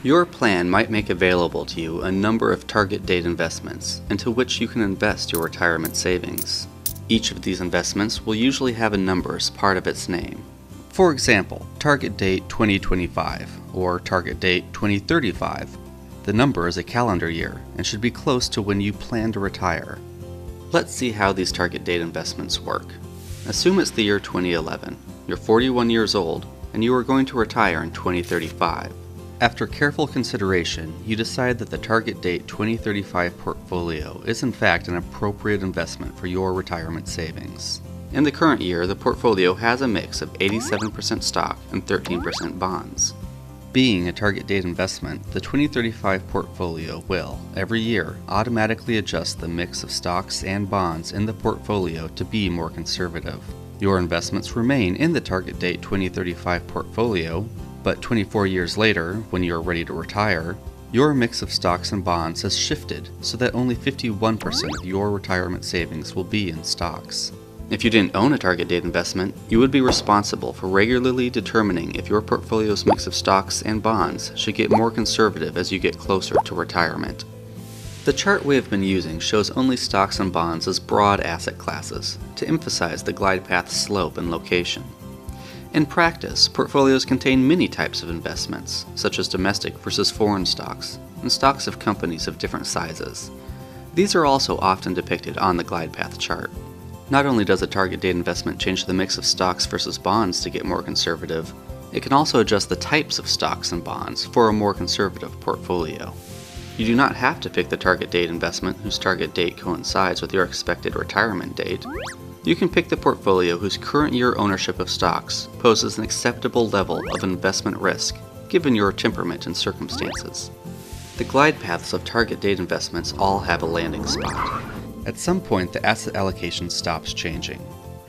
Your plan might make available to you a number of target date investments into which you can invest your retirement savings. Each of these investments will usually have a number as part of its name. For example, target date 2025 or target date 2035. The number is a calendar year and should be close to when you plan to retire. Let's see how these target date investments work. Assume it's the year 2011. You're 41 years old and you are going to retire in 2035. After careful consideration, you decide that the target date 2035 portfolio is in fact an appropriate investment for your retirement savings. In the current year, the portfolio has a mix of 87% stock and 13% bonds. Being a target date investment, the 2035 portfolio will, every year, automatically adjust the mix of stocks and bonds in the portfolio to be more conservative. Your investments remain in the target date 2035 portfolio, but 24 years later, when you are ready to retire, your mix of stocks and bonds has shifted so that only 51% of your retirement savings will be in stocks. If you didn't own a target date investment, you would be responsible for regularly determining if your portfolio's mix of stocks and bonds should get more conservative as you get closer to retirement. The chart we have been using shows only stocks and bonds as broad asset classes to emphasize the glide path slope and location. In practice, portfolios contain many types of investments, such as domestic versus foreign stocks, and stocks of companies of different sizes. These are also often depicted on the glide path chart. Not only does a target date investment change the mix of stocks versus bonds to get more conservative, it can also adjust the types of stocks and bonds for a more conservative portfolio. You do not have to pick the target date investment whose target date coincides with your expected retirement date. You can pick the portfolio whose current year ownership of stocks poses an acceptable level of investment risk given your temperament and circumstances. The glide paths of target date investments all have a landing spot. At some point, the asset allocation stops changing.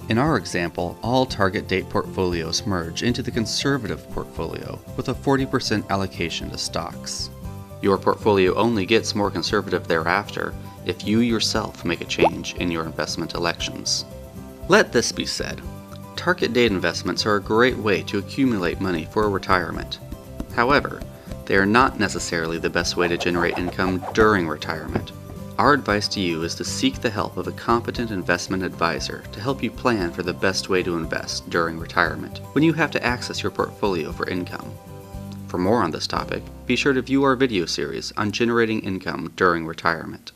In our example, all target date portfolios merge into the conservative portfolio with a 40% allocation to stocks. Your portfolio only gets more conservative thereafter if you yourself make a change in your investment elections. Let this be said, target date investments are a great way to accumulate money for retirement. However, they are not necessarily the best way to generate income during retirement. Our advice to you is to seek the help of a competent investment advisor to help you plan for the best way to invest during retirement when you have to access your portfolio for income. For more on this topic, be sure to view our video series on generating income during retirement.